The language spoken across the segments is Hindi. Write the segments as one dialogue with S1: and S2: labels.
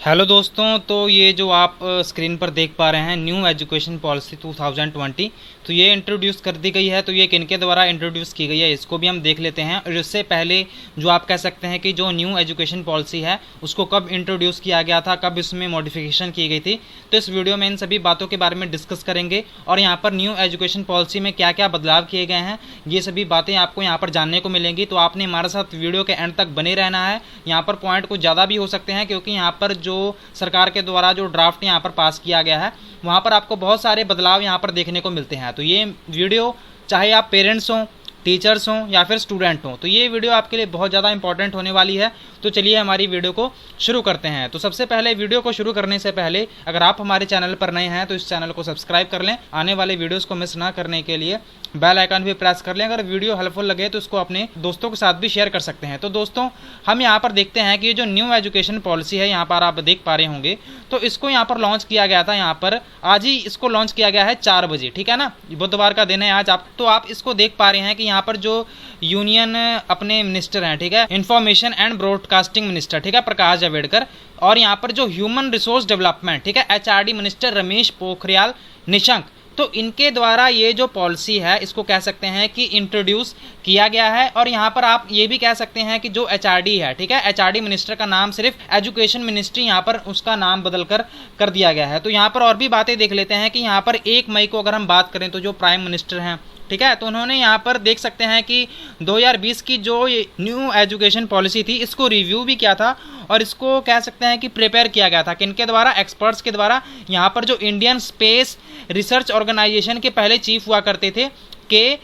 S1: हेलो दोस्तों, तो ये जो आप स्क्रीन पर देख पा रहे हैं न्यू एजुकेशन पॉलिसी 2020, तो ये इंट्रोड्यूस कर दी गई है। तो ये किनके द्वारा इंट्रोड्यूस की गई है इसको भी हम देख लेते हैं। और इससे पहले जो आप कह सकते हैं कि जो न्यू एजुकेशन पॉलिसी है उसको कब इंट्रोड्यूस किया गया था, कब इसमें मॉडिफिकेशन की गई थी, तो इस वीडियो में इन सभी बातों के बारे में डिस्कस करेंगे। और यहाँ पर न्यू एजुकेशन पॉलिसी में क्या क्या बदलाव किए गए हैं ये सभी बातें आपको यहाँ पर जानने को मिलेंगी। तो आपने हमारे साथ वीडियो के एंड तक बने रहना है। यहाँ पर पॉइंट कुछ ज़्यादा भी हो सकते हैं क्योंकि यहाँ पर जो सरकार के द्वारा जो ड्राफ्ट यहाँ पर पास किया गया है वहाँ पर आपको बहुत सारे बदलाव यहाँ पर देखने को मिलते हैं। तो ये वीडियो चाहे आप पेरेंट्स हों, टीचर्स हों या फिर स्टूडेंट हों, तो ये वीडियो आपके लिए बहुत ज़्यादा इंपॉर्टेंट होने वाली है। तो चलिए हमारी वीडियो को शुरू करते हैं। तो सबसे पहले वीडियो को शुरू करने से पहले अगर आप हमारे चैनल पर नए हैं तो इस चैनल को सब्सक्राइब कर लें। आने वाले वीडियोस को मिस ना करने के लिए बेल आइकन भी प्रेस कर लें। अगर वीडियो हेल्पफुल लगे तो इसको अपने दोस्तों के साथ भी शेयर कर सकते हैं। तो दोस्तों हम यहाँ पर देखते हैं कि ये जो न्यू एजुकेशन पॉलिसी है यहाँ पर आप देख पा रहे होंगे, तो इसको यहाँ पर लॉन्च किया गया था। यहाँ पर आज ही इसको लॉन्च किया गया है 4 बजे, ठीक है ना, बुधवार का दिन है आज। आप तो आप इसको देख पा रहे हैं कि यहाँ पर जो यूनियन अपने मिनिस्टर हैं, ठीक है, इंफॉर्मेशन एंड ब्रॉडकास्टिंग मिनिस्टर, ठीक है, प्रकाश जावड़ेकर, और यहाँ पर जो ह्यूमन रिसोर्स डेवलपमेंट, ठीक है, HRD मिनिस्टर रमेश पोखरियाल निशंक, तो इनके द्वारा ये जो पॉलिसी है इसको कह सकते हैं कि इंट्रोड्यूस किया गया है। और यहाँ पर आप ये भी कह सकते हैं कि जो HRD है, ठीक है, HRD मिनिस्टर का नाम सिर्फ एजुकेशन मिनिस्ट्री यहाँ पर उसका नाम बदल कर दिया गया है। तो यहाँ पर और भी बातें देख लेते हैं कि यहाँ पर 1 मई को अगर हम बात करें तो जो प्राइम मिनिस्टर हैं, ठीक है, तो उन्होंने यहाँ पर देख सकते हैं कि 2020 की जो न्यू एजुकेशन पॉलिसी थी इसको रिव्यू भी किया था और इसको कह सकते हैं कि प्रिपेयर किया गया था किनके द्वारा, एक्सपर्ट्स के द्वारा। यहाँ पर जो इंडियन स्पेस रिसर्च ऑर्गेनाइजेशन के पहले चीफ हुआ करते थे के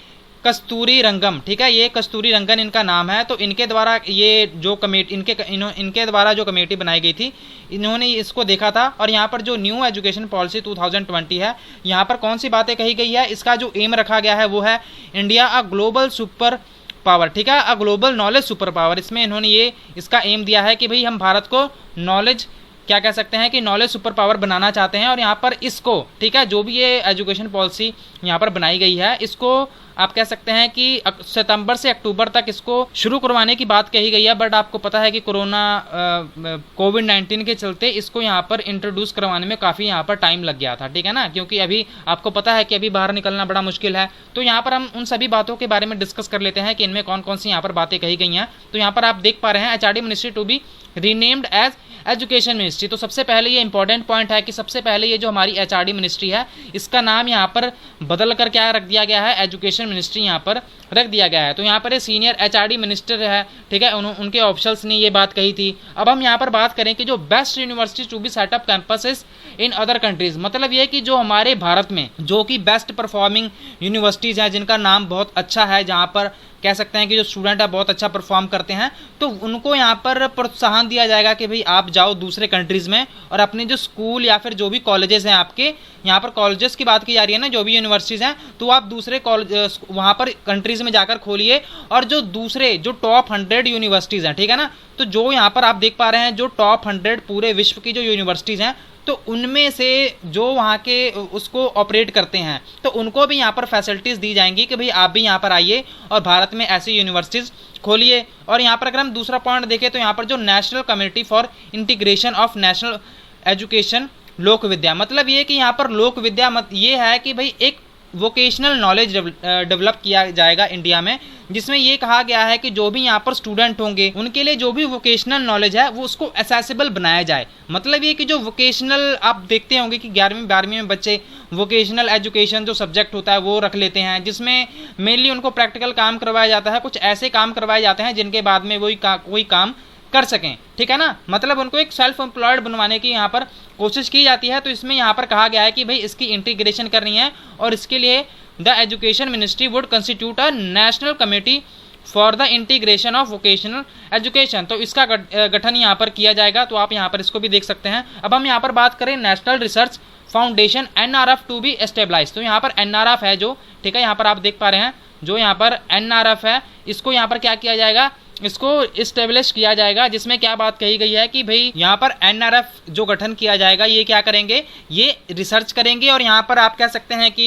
S1: कस्तूरी रंगम, ठीक है, ये कस्तूरी रंगन इनका नाम है। तो इनके द्वारा ये जो कमेटी इनके द्वारा जो कमेटी बनाई गई थी इन्होंने इसको देखा था। और यहाँ पर जो न्यू एजुकेशन पॉलिसी 2020 है यहाँ पर कौन सी बातें कही गई है, इसका जो एम रखा गया है वो है India a global super power, ठीक है, a global knowledge super power. इसमें इन्होंने ये इसका एम दिया है कि भाई हम भारत को नॉलेज क्या कह सकते हैं कि नॉलेज सुपर पावर बनाना चाहते हैं। और यहाँ पर इसको, ठीक है, जो भी ये एजुकेशन पॉलिसी यहाँ पर बनाई गई है इसको आप कह सकते हैं कि सितंबर से अक्टूबर तक इसको शुरू करवाने की बात कही गई है। बट आपको पता है कि कोविड-19 के चलते इसको यहाँ पर इंट्रोड्यूस करवाने में काफ़ी यहाँ पर टाइम लग गया था, ठीक है ना, क्योंकि अभी आपको पता है कि अभी बाहर निकलना बड़ा मुश्किल है। तो यहाँ पर हम उन सभी बातों के बारे में डिस्कस कर लेते हैं कि इनमें कौन कौन सी यहाँ पर बातें कही गई हैं। तो यहाँ पर आप देख पा रहे हैं HRD ministry to be renamed as education ministry. तो सबसे पहले ये इंपॉर्टेंट पॉइंट है कि सबसे पहले ये जो हमारी HRD मिनिस्ट्री है इसका नाम यहाँ पर बदल कर क्या रख दिया गया है, एजुकेशन मिनिस्ट्री यहाँ पर रख दिया गया है। तो यहाँ पर ये सीनियर HRD मिनिस्टर है, ठीक है, उनके ऑफिशियल्स ने ये बात कही थी। अब हम यहाँ पर बात करें कि जो best university to be set up campuses in other countries, मतलब ये कि जो हमारे भारत में जो कि बेस्ट परफॉर्मिंग यूनिवर्सिटीज़ हैं जिनका नाम बहुत अच्छा है, जहाँ पर कह सकते हैं कि जो स्टूडेंट है बहुत अच्छा परफॉर्म करते हैं, तो उनको यहाँ पर प्रोत्साहन दिया जाएगा कि भाई आप जाओ दूसरे कंट्रीज़ में और अपने जो स्कूल या फिर जो भी कॉलेजेस हैं, आपके यहाँ पर कॉलेजेस की बात की जा रही है ना, जो भी यूनिवर्सिटीज़ हैं, तो आप दूसरे कॉलेज वहाँ पर कंट्रीज़ में जाकर खोलिए। और जो दूसरे जो टॉप 100 यूनिवर्सिटीज़ हैं, ठीक है ना, तो जो यहाँ पर आप देख पा रहे हैं जो टॉप 100 पूरे विश्व की जो यूनिवर्सिटीज़ हैं, तो उनमें से जो वहाँ के उसको ऑपरेट करते हैं तो उनको भी यहाँ पर फैसिलिटीज़ दी जाएंगी कि भाई आप भी यहाँ पर आइए और भारत में ऐसी यूनिवर्सिटीज़ खोलिए। और यहाँ पर अगर हम दूसरा पॉइंट देखें तो यहाँ पर जो national committee for integration of national education लोक विद्या, मतलब ये कि यहाँ पर लोक विद्या ये है कि भाई एक वोकेशनल नॉलेज डेवलप किया जाएगा इंडिया में, जिसमें ये कहा गया है कि जो भी यहाँ पर स्टूडेंट होंगे उनके लिए जो भी वोकेशनल नॉलेज है वो उसको एक्सेसिबल बनाया जाए। मतलब ये कि जो वोकेशनल आप देखते होंगे कि 11वीं 12वीं में बच्चे वोकेशनल एजुकेशन जो सब्जेक्ट होता है वो रख लेते हैं, जिसमें मेनली उनको प्रैक्टिकल काम करवाया जाता है, कुछ ऐसे काम करवाए जाते हैं जिनके बाद में कोई काम कर सकें, ठीक है ना, मतलब उनको एक सेल्फ एम्प्लॉयड बनवाने की यहाँ पर कोशिश की जाती है। तो इसमें यहाँ पर कहा गया है कि भाई इसकी इंटीग्रेशन करनी है और इसके लिए the education ministry would constitute a national committee for the integration of vocational education. तो इसका गठन यहाँ पर किया जाएगा। तो आप यहाँ पर इसको भी देख सकते हैं। अब हम यहाँ पर बात करें national research foundation NRF to be establish. तो यहाँ पर NRF है जो, ठीक है, यहाँ पर आप देख पा रहे हैं जो यहाँ पर NRF है इसको यहाँ पर क्या किया जाएगा, इसको इस्टेब्लिश किया जाएगा, जिसमें क्या बात कही गई है कि भाई यहाँ पर NRF जो गठन किया जाएगा ये क्या करेंगे, ये रिसर्च करेंगे और यहाँ पर आप कह सकते हैं कि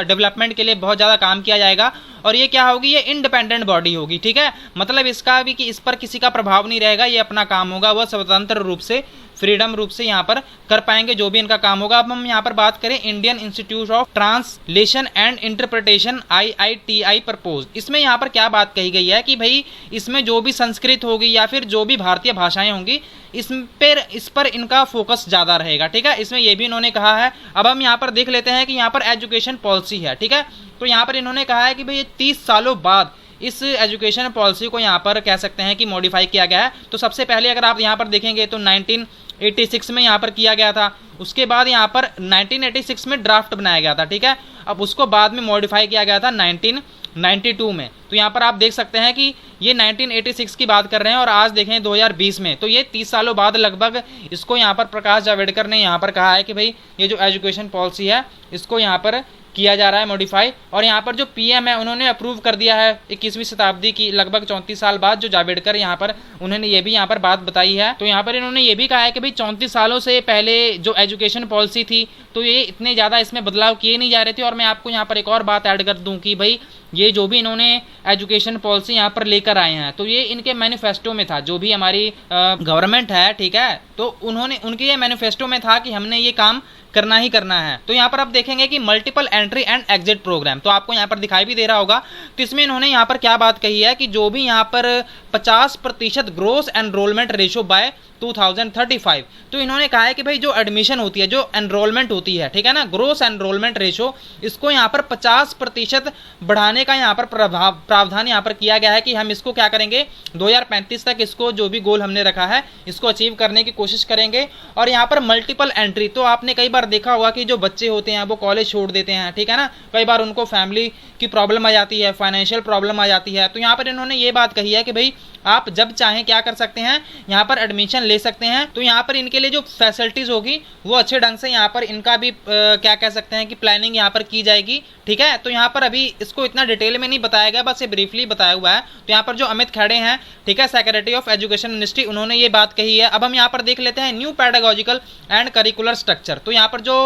S1: डेवलपमेंट के लिए बहुत ज़्यादा काम किया जाएगा। और ये क्या होगी, ये इंडिपेंडेंट बॉडी होगी, ठीक है। मतलब इसका भी कि इस पर किसी का प्रभाव नहीं रहेगा, ये अपना काम होगा वह स्वतंत्र रूप से, फ्रीडम रूप से यहाँ पर कर पाएंगे जो भी इनका काम होगा। अब हम यहाँ पर बात करें Indian institute of translation and interpretation IITI propose, इसमें यहाँ पर क्या बात कही गई है कि भाई इसमें जो भी संस्कृत होगी या फिर जो भी भारतीय भाषाएं होंगी इस पर इनका फोकस ज़्यादा रहेगा, ठीक है। इसमें यह भी इन्होंने कहा है। अब हम यहाँ पर देख लेते हैं कि यहाँ पर एजुकेशन पॉलिसी है, ठीक है। तो यहाँ पर इन्होंने कहा है कि भाई 30 सालों बाद इस एजुकेशन पॉलिसी को यहाँ पर कह सकते हैं कि मॉडिफाई किया गया है। तो सबसे पहले अगर आप यहाँ पर देखेंगे तो 1986 में यहाँ पर किया गया था, उसके बाद यहाँ पर 1986 में ड्राफ्ट बनाया गया था, ठीक है। अब उसको बाद में मॉडिफाई किया गया था 1992 में। तो यहाँ पर आप देख सकते हैं कि ये 1986 की बात कर रहे हैं और आज देखें 2020 में, तो ये 30 सालों बाद लगभग इसको यहाँ पर प्रकाश जावड़ेकर ने यहाँ पर कहा है कि भाई ये जो एजुकेशन पॉलिसी है इसको यहाँ पर किया जा रहा है मॉडिफाई। और यहाँ पर जो PM है उन्होंने अप्रूव कर दिया है 21वीं शताब्दी की लगभग 34 साल बाद, जो जावड़ेकर यहाँ पर उन्होंने ये भी यहाँ पर बात बताई है। तो यहाँ पर इन्होंने ये भी कहा है कि भाई 34 सालों से पहले जो एजुकेशन पॉलिसी थी तो ये इतने ज़्यादा इसमें बदलाव किए नहीं जा रहे थे। और मैं आपको यहाँ पर एक और बात ऐड कर दूँ कि भाई ये जो भी इन्होंने एजुकेशन पॉलिसी यहाँ पर लेकर आए हैं तो ये इनके मैनिफेस्टो में था, जो भी हमारी गवर्नमेंट है, ठीक है, तो उनके ये मैनिफेस्टो में था कि हमने ये काम करना ही करना है। तो यहाँ पर आप देखेंगे कि multiple entry and exit program, तो आपको यहाँ पर दिखाई भी दे रहा होगा। तो इसमें इन्होंने यहाँ पर क्या बात कही है कि जो भी यहाँ पर 50% ग्रोस एनरोलमेंट रेशो बाय 2035, तो इन्होंने कहा है कि भाई जो एडमिशन होती है, जो एनरोलमेंट होती है, ठीक है ना, ग्रोस एनरोलमेंट रेशो, इसको यहाँ पर 50% बढ़ाने का यहाँ पर प्रावधान यहाँ पर किया गया है कि हम इसको क्या करेंगे 2035 तक इसको जो भी गोल हमने रखा है इसको अचीव करने की कोशिश करेंगे। और यहाँ पर मल्टीपल एंट्री, तो आपने कई बार देखा होगा कि जो बच्चे होते हैं वो कॉलेज छोड़ देते हैं, ठीक है ना, कई बार उनको फैमिली की प्रॉब्लम आ जाती है, फाइनेंशियल प्रॉब्लम आ जाती है। तो यहाँ पर इन्होंने ये बात कही है कि भाई आप जब चाहें क्या कर सकते हैं, यहाँ पर एडमिशन ले सकते हैं। तो यहाँ पर इनके लिए जो फैसिलिटीज होगी वो अच्छे ढंग से यहाँ पर इनका भी क्या कह सकते हैं कि प्लानिंग यहाँ पर की जाएगी, ठीक है। तो यहाँ पर अभी इसको इतना डिटेल में नहीं बताया गया, बस ये ब्रीफली बताया हुआ है। तो यहाँ पर जो अमित खड़े हैं, ठीक है, सेक्रेटरी ऑफ एजुकेशन मिनिस्ट्री, उन्होंने ये बात कही है। अब हम यहाँ पर देख लेते हैं new pedagogical and curricular structure. तो यहाँ पर जो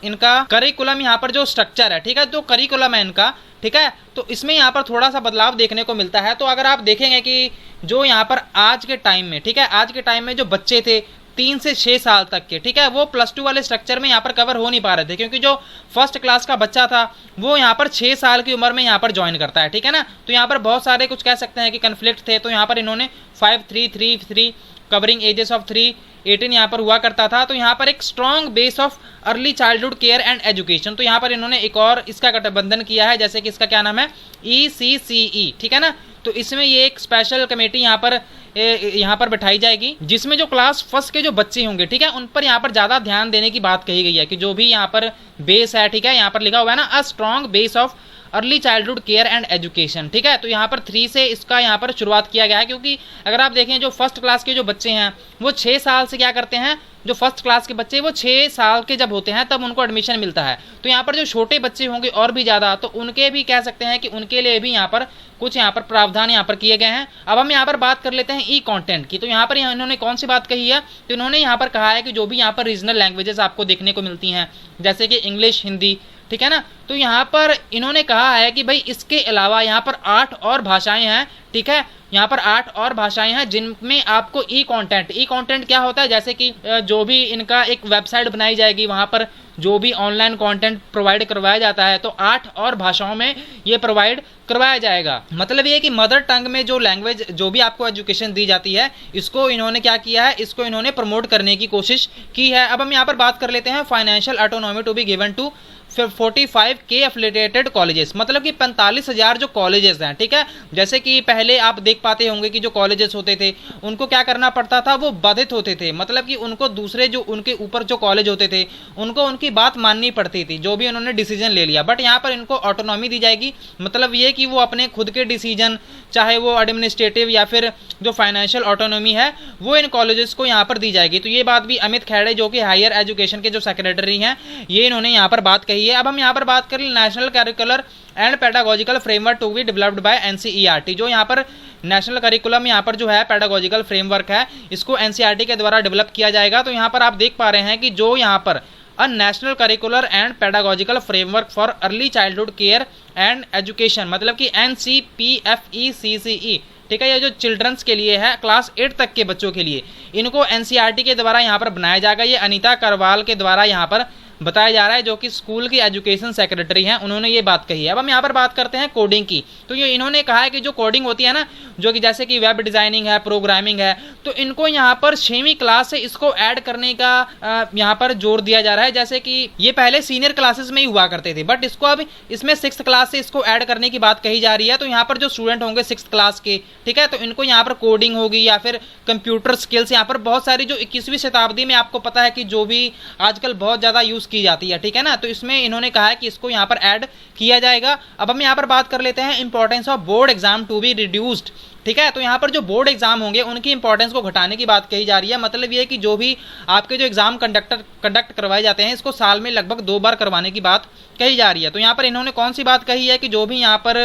S1: इनका करिकुलम यहाँ पर जो स्ट्रक्चर है, ठीक है, जो करिकुलम है इनका, ठीक है, तो इसमें यहाँ पर थोड़ा सा बदलाव देखने को मिलता है। तो अगर आप देखेंगे कि जो यहाँ पर आज के टाइम में, ठीक है, आज के टाइम में जो बच्चे थे 3 से 6 साल तक के, ठीक है, वो +2 वाले स्ट्रक्चर में यहाँ पर कवर हो नहीं पा रहे थे, क्योंकि जो फर्स्ट क्लास का बच्चा था वो यहाँ पर 6 साल की उम्र में यहाँ पर ज्वाइन करता है, ठीक है ना। तो यहाँ पर बहुत सारे कुछ कह सकते हैं कि कन्फ्लिक्ट थे। तो यहाँ पर इन्होंने 5-3-3-3 कवरिंग एजेस ऑफ 3-18 यहाँ पर हुआ करता था। तो यहाँ पर एक strong base of early childhood care and education, तो यहाँ पर इन्होंने एक और इसका गठबंधन किया है, जैसे कि इसका क्या नाम है, ECCE, ठीक है ना। तो इसमें ये एक स्पेशल कमेटी यहाँ पर बैठाई जाएगी, जिसमें जो क्लास फर्स्ट के जो बच्चे होंगे, ठीक है, उन पर यहाँ पर ज़्यादा ध्यान देने की बात कही गई है कि जो भी यहाँ पर बेस है, ठीक है, यहाँ पर लिखा हुआ है ना, a strong base of early childhood care and education, ठीक है। तो यहाँ पर 3 से इसका यहाँ पर शुरुआत किया गया है, क्योंकि अगर आप देखें जो फर्स्ट क्लास के जो बच्चे हैं वो 6 साल से क्या करते हैं, जो फर्स्ट क्लास के बच्चे वो 6 साल के जब होते हैं तब उनको एडमिशन मिलता है। तो यहाँ पर जो छोटे बच्चे होंगे और भी ज़्यादा, तो उनके भी कह सकते हैं कि उनके लिए भी यहाँ पर कुछ यहाँ पर प्रावधान यहाँ पर किए गए हैं। अब हम यहाँ पर बात कर लेते हैं कंटेंट की। तो यहाँ पर इन्होंने कौन सी बात कही है, तो इन्होंने यहाँ पर कहा है कि जो भी यहाँ पर रीजनल लैंग्वेजेस आपको देखने को मिलती हैं, जैसे कि इंग्लिश, हिंदी, ठीक है ना, तो यहाँ पर इन्होंने कहा है कि भाई इसके अलावा यहाँ पर 8 और भाषाएं हैं, ठीक है, यहाँ पर 8 और भाषाएं हैं जिनमें आपको कंटेंट क्या होता है, जैसे कि जो भी इनका एक वेबसाइट बनाई जाएगी, वहाँ पर जो भी ऑनलाइन कंटेंट प्रोवाइड करवाया जाता है, तो 8 और भाषाओं में ये प्रोवाइड करवाया जाएगा। मतलब ये कि मदर टंग में जो लैंग्वेज जो भी आपको एजुकेशन दी जाती है, इसको इन्होंने क्या किया है, इसको इन्होंने प्रमोट करने की कोशिश की है। अब हम यहाँ पर बात कर लेते हैं financial autonomy to be given to 45K affiliated colleges, मतलब कि 45,000 जो कॉलेजेस हैं, ठीक है। जैसे कि पहले आप देख पाते होंगे कि जो कॉलेजेस होते थे उनको क्या करना पड़ता था, वो बाधित होते थे, मतलब कि उनको दूसरे जो उनके ऊपर जो कॉलेज होते थे उनको उनकी बात माननी पड़ती थी, जो भी उन्होंने डिसीजन ले लिया। बट यहाँ पर इनको ऑटोनॉमी दी जाएगी, मतलब ये कि वो अपने खुद के डिसीजन, चाहे वो एडमिनिस्ट्रेटिव या फिर जो फाइनेंशियल ऑटोनॉमी है, वो इन कॉलेजेस को यहाँ पर दी जाएगी। तो ये बात भी अमित खैड़े जो कि हायर एजुकेशन के जो सेक्रेटरी हैं, ये इन्होंने यहाँ पर बात कही है। अब हम यहाँ पर बात करें national curricular and pedagogical framework to be developed by NCERT, जो यहाँ पर नेशनल करिकुलम यहाँ पर जो है पेडागोजिकल फ्रेमवर्क है, इसको NCERT के द्वारा डेवलप किया जाएगा। तो यहाँ पर आप देख पा रहे हैं कि जो यहाँ पर a national curricular and pedagogical framework for early childhood care and education, मतलब कि NCPFECCE, ठीक है, ये जो चिल्ड्रंस के लिए है, क्लास 8 तक के बच्चों के लिए, इनको NCERT के द्वारा यहाँ पर बनाया जाएगा। ये अनीता करवाल के द्वारा यहाँ पर बताया जा रहा है, जो कि स्कूल की एजुकेशन सेक्रेटरी हैं, उन्होंने ये बात कही है। अब हम यहाँ पर बात करते हैं कोडिंग की। तो ये इन्होंने कहा है कि जो कोडिंग होती है ना, जो कि जैसे कि वेब डिजाइनिंग है, प्रोग्रामिंग है, तो इनको यहाँ पर 6वीं क्लास से इसको ऐड करने का यहाँ पर जोर दिया जा रहा है। जैसे कि ये पहले सीनियर क्लासेस में ही हुआ करते थे, बट इसको अब इसमें 6th क्लास से इसको ऐड करने की बात कही जा रही है। तो यहाँ पर जो स्टूडेंट होंगे 6th क्लास के, ठीक है, तो इनको यहाँ पर कोडिंग होगी या फिर कंप्यूटर स्किल्स, यहाँ पर बहुत सारी जो 21वीं शताब्दी में आपको पता है कि जो भी आजकल बहुत ज़्यादा यूज़ की जाती है, ठीक है ना, तो इसमें इन्होंने कहा है कि इसको यहाँ पर ऐड किया जाएगा। अब हम यहाँ पर बात कर लेते हैं importance of board exam to be reduced, ठीक है। तो यहाँ पर जो बोर्ड एग्जाम होंगे उनकी इंपॉर्टेंस को घटाने की बात कही जा रही है। मतलब ये है कि जो भी आपके जो एग्जाम कंडक्ट करवाए जाते हैं, इसको साल में लगभग 2 बार करवाने की बात कही जा रही है। तो यहाँ पर इन्होंने कौन सी बात कही है कि जो भी यहाँ पर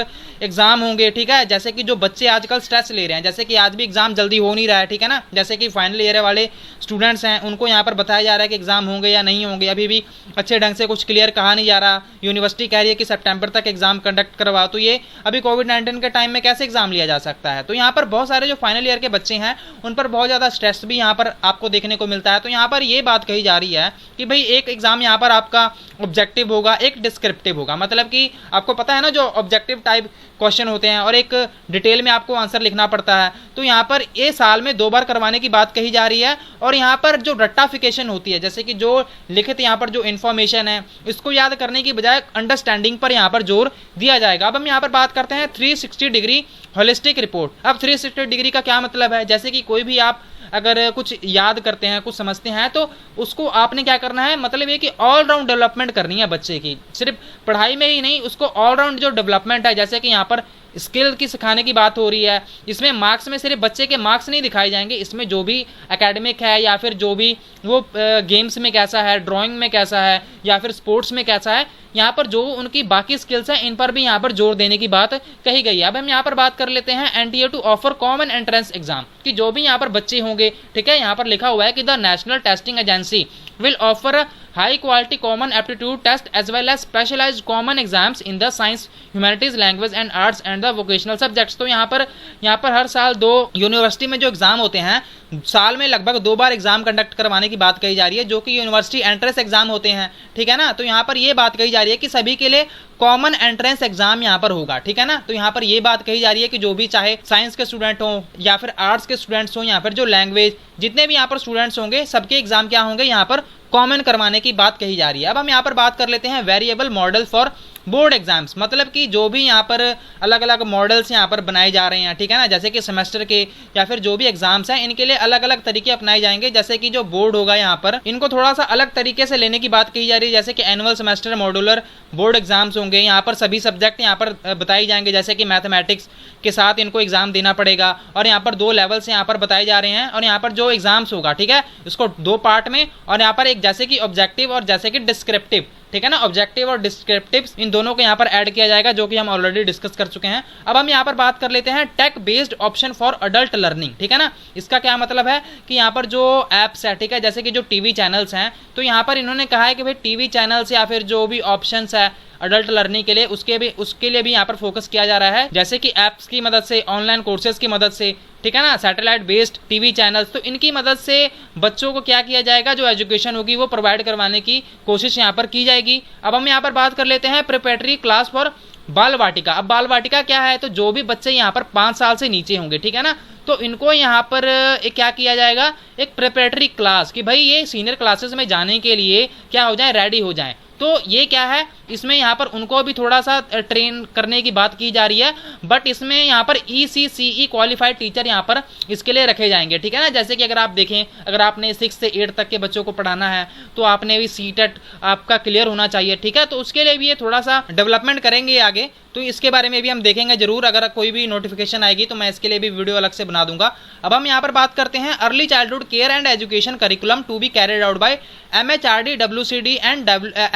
S1: एग्जाम होंगे, ठीक है, जैसे कि जो बच्चे आजकल स्ट्रेस ले रहे हैं, जैसे कि आज भी एग्जाम जल्दी हो नहीं रहा है, ठीक है ना, जैसे कि फाइनल ईयर वाले स्टूडेंट्स हैं, उनको यहाँ पर बताया जा रहा है कि एग्जाम होंगे या नहीं होंगे, अभी भी अच्छे ढंग से कुछ क्लियर कहा नहीं जा रहा। यूनिवर्सिटी कह रही है कि सितंबर तक एग्जाम कंडक्ट करवाओ, तो ये अभी कोविड-19 के टाइम में कैसे एग्जाम लिया जा सकता है। तो यहाँ पर बहुत सारे जो फाइनल ईयर के बच्चे हैं उन पर बहुत ज़्यादा स्ट्रेस भी यहाँ पर आपको देखने को मिलता है। तो यहाँ पर ये बात कही जा रही है कि भाई एक एग्जाम यहाँ पर आपका ऑब्जेक्टिव होगा, एक डिस्क्रिप्टिव होगा। मतलब कि आपको पता है ना, जो ऑब्जेक्टिव टाइप क्वेश्चन होते हैं और एक डिटेल में आपको आंसर लिखना पड़ता है। तो यहाँ पर ये साल में 2 बार करवाने की बात कही जा रही है। और यहाँ पर जो रट्टाफिकेशन होती है, जैसे कि जो लिखित यहाँ पर जो इन्फॉर्मेशन है, इसको याद करने की बजाय अंडरस्टैंडिंग पर यहाँ पर जोर दिया जाएगा। अब हम यहाँ पर बात करते हैं 360 डिग्री होलिस्टिक रिपोर्ट। अब 360 डिग्री का क्या मतलब है, जैसे कि कोई भी आप अगर कुछ याद करते हैं, कुछ समझते हैं, तो उसको आपने क्या करना है, मतलब ये कि ऑलराउंड डेवलपमेंट करनी है बच्चे की, सिर्फ पढ़ाई में ही नहीं, उसको ऑलराउंड जो डेवलपमेंट है, जैसे कि यहाँ पर स्किल की सिखाने की बात हो रही है। इसमें मार्क्स में सिर्फ बच्चे के मार्क्स नहीं दिखाए जाएंगे, इसमें जो भी एकेडमिक है या फिर जो भी वो गेम्स में कैसा है, ड्राइंग में कैसा है या फिर स्पोर्ट्स में कैसा है, यहाँ पर जो उनकी बाकी स्किल्स हैं इन पर भी यहाँ पर जोर देने की बात कही गई है। अब हम यहाँ पर बात कर लेते हैं NTA to offer common entrance exam, कि जो भी यहाँ पर बच्चे होंगे, ठीक है, यहाँ पर लिखा हुआ है कि the national testing agency will offer a high quality common aptitude test as well as specialized common exams in the science, humanities, language and arts and the vocational subjects। तो यहाँ पर हर साल 2 यूनिवर्सिटी में जो एग्जाम होते हैं, साल में लगभग 2 बार एग्जाम कंडक्ट करवाने की बात कही जा रही है, जो कि यूनिवर्सिटी एंट्रेंस एग्जाम होते हैं, ठीक है ना। तो यहाँ पर ये बात कही जा रही है कि सभी के लिए कॉमन एंट्रेंस एग्जाम यहाँ पर होगा, ठीक है ना। तो यहाँ पर ये बात कही जा रही है कि जो भी चाहे साइंस के स्टूडेंट हो या फिर आर्ट्स के स्टूडेंट्स हो या फिर जो लैंग्वेज, जितने भी यहाँ पर स्टूडेंट्स होंगे, सबके एग्जाम क्या होंगे, यहाँ पर कॉमन करवाने की बात कही जा रही है। अब हम यहाँ पर बात कर लेते हैं variable model for board exams, मतलब कि जो भी यहाँ पर अलग अलग मॉडल्स यहाँ पर बनाए जा रहे हैं, ठीक है ना, जैसे कि सेमेस्टर के या फिर जो भी एग्जाम्स हैं, इनके लिए अलग अलग तरीके अपनाए जाएंगे। जैसे कि जो बोर्ड होगा यहाँ पर, इनको थोड़ा सा अलग तरीके से लेने की बात कही जा रही है, जैसे कि annual semester modular board exams होंगे। यहाँ पर सभी सब्जेक्ट यहाँ पर बताए जाएंगे, जैसे कि मैथमेटिक्स के साथ इनको एग्जाम देना पड़ेगा। और यहाँ पर 2 लेवल्स यहाँ पर बताए जा रहे हैं। और यहाँ पर जो एग्जाम्स होगा, ठीक है, इसको 2 पार्ट में, और यहाँ पर एक जैसे कि ऑब्जेक्टिव और जैसे कि डिस्क्रिप्टिव, ठीक है ना, ऑब्जेक्टिव और डिस्क्रिप्टिव, इन दोनों को यहाँ पर ऐड किया जाएगा, जो कि हम ऑलरेडी डिस्कस कर चुके हैं। अब हम यहाँ पर बात कर लेते हैं tech based option for adult learning, ठीक है ना। इसका क्या मतलब है कि यहाँ पर जो एप्स है, ठीक है, जैसे कि जो टीवी चैनल्स हैं, तो यहाँ पर इन्होंने कहा है कि भाई टीवी चैनल्स या फिर जो भी ऑप्शंस है अडल्ट लर्निंग के लिए, उसके लिए भी यहाँ पर फोकस किया जा रहा है, जैसे कि ऐप्स की मदद से, ऑनलाइन कोर्सेज की मदद से, ठीक है ना, सैटेलाइट बेस्ड टीवी चैनल्स, तो इनकी मदद से बच्चों को क्या किया जाएगा, जो एजुकेशन होगी वो प्रोवाइड करवाने की कोशिश यहाँ पर की जाएगी। अब हम यहाँ पर बात कर लेते हैं प्रिपरेटरी क्लास फॉर बाल वाटिका। अब बाल वाटिका क्या है, तो जो भी बच्चे यहाँ पर 5 साल से नीचे होंगे, ठीक है ना, तो इनको यहाँ पर क्या किया जाएगा, एक प्रिपरेटरी क्लास, कि भाई ये सीनियर क्लासेस में जाने के लिए क्या हो जाए, रेडी हो जाएं। तो ये क्या है, इसमें यहाँ पर उनको भी थोड़ा सा ट्रेन करने की बात की जा रही है, बट इसमें यहाँ पर ECCE क्वालिफाइड टीचर यहाँ पर इसके लिए रखे जाएंगे, ठीक है ना। जैसे कि अगर आप देखें, अगर आपने 6 से 8 तक के बच्चों को पढ़ाना है, तो आपने भी CTET आपका क्लियर होना चाहिए, ठीक है। तो उसके लिए भी ये थोड़ा सा डेवलपमेंट करेंगे आगे, तो इसके बारे में भी हम देखेंगे जरूर। अगर कोई भी नोटिफिकेशन आएगी तो मैं इसके लिए भी वीडियो अलग से बना दूंगा। अब हम यहाँ पर बात करते हैं early childhood care and education curriculum to be carried out by MHRD, WCD and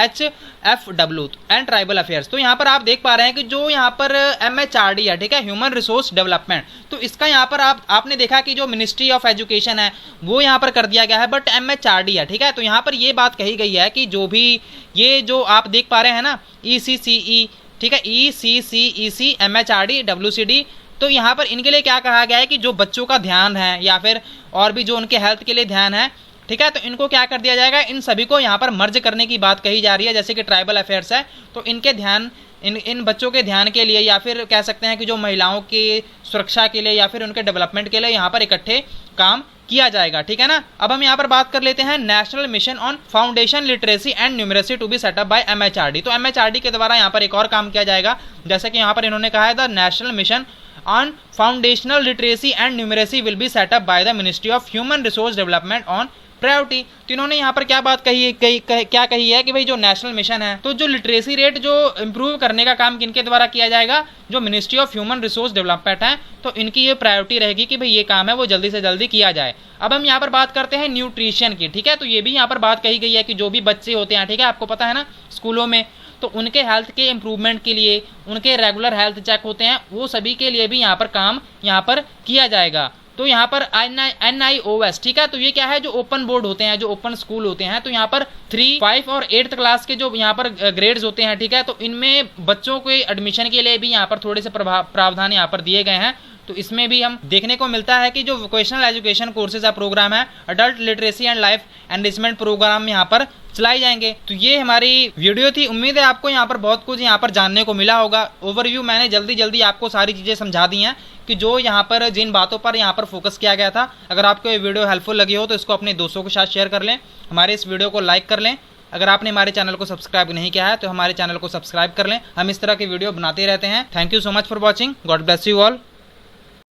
S1: HFW and tribal affairs. तो यहाँ पर आप देख पा रहे हैं कि जो यहाँ पर MHRD है, ठीक है, ह्यूमन रिसोर्स डेवलपमेंट, तो इसका यहाँ पर आपने देखा कि जो मिनिस्ट्री ऑफ एजुकेशन है वो यहाँ पर कर दिया गया है, बट MHRD है, ठीक है। तो यहाँ पर ये बात कही गई है कि जो भी ये जो आप देख पा रहे हैं ना, ECCE, ठीक है, ECC, MHRD, WCD। तो यहाँ पर इनके लिए क्या कहा गया है कि जो बच्चों का ध्यान है या फिर और भी जो उनके हेल्थ के लिए ध्यान है, ठीक है, तो इनको क्या कर दिया जाएगा, इन सभी को यहाँ पर मर्ज करने की बात कही जा रही है। जैसे कि ट्राइबल अफेयर्स है, तो इनके ध्यान इन बच्चों के ध्यान के लिए या फिर कह सकते हैं कि जो महिलाओं की सुरक्षा के लिए या फिर उनके डेवलपमेंट के लिए यहाँ पर इकट्ठे काम किया जाएगा, ठीक है ना। अब हम यहाँ पर बात कर लेते हैं national mission on foundation literacy and numeracy to be set up by MHRD। तो MHRD के द्वारा यहाँ पर एक और काम किया जाएगा, जैसे कि यहाँ पर इन्होंने कहा है the national mission on foundational literacy and numeracy will be set up by the ministry of human resource development on priority. तो इन्होंने यहाँ पर क्या बात क्या कही है कि भाई जो नेशनल मिशन है, तो जो लिटरेसी रेट जो इंप्रूव करने का काम किनके द्वारा किया जाएगा, जो ministry of human resource development है, तो इनकी ये प्रायोरिटी रहेगी कि भाई ये काम है वो जल्दी से जल्दी किया जाए। अब हम यहाँ पर बात करते हैं न्यूट्रिशन की, ठीक है। तो ये भी यहाँ पर बात कही गई है कि जो भी बच्चे होते हैं, ठीक है, आपको पता है ना स्कूलों में, तो उनके हेल्थ के इम्प्रूवमेंट के लिए उनके रेगुलर हेल्थ चेक होते हैं, वो सभी के लिए भी यहाँ पर काम यहाँ पर किया जाएगा। तो यहाँ पर NIOS, ठीक है, तो ये क्या है, जो ओपन बोर्ड होते हैं, जो ओपन स्कूल होते हैं, तो यहाँ पर 3, 5 और 8th क्लास के जो यहाँ पर ग्रेड्स होते हैं, ठीक है, तो इनमें बच्चों के एडमिशन के लिए भी यहाँ पर थोड़े से प्रावधान यहाँ पर दिए गए हैं। तो इसमें भी हम देखने को मिलता है कि जो वोकेशनल एजुकेशन कोर्सेज का प्रोग्राम है, adult literacy and life enrichment program यहाँ पर चलाए जाएंगे। तो ये हमारी वीडियो थी, उम्मीद है आपको यहाँ पर बहुत कुछ यहाँ पर जानने को मिला होगा। ओवरव्यू मैंने जल्दी आपको सारी चीज़ें समझा दी हैं कि जो यहाँ पर जिन बातों पर यहाँ पर फोकस किया गया था। अगर आपको ये वीडियो हेल्पफुल लगी हो तो इसको अपने दोस्तों के साथ शेयर कर लें, हमारे इस वीडियो को लाइक कर लें। अगर आपने हमारे चैनल को सब्सक्राइब नहीं किया है तो हमारे चैनल को सब्सक्राइब कर लें, हम इस तरह की वीडियो बनाते रहते हैं। Thank you so much for watching, God bless you all.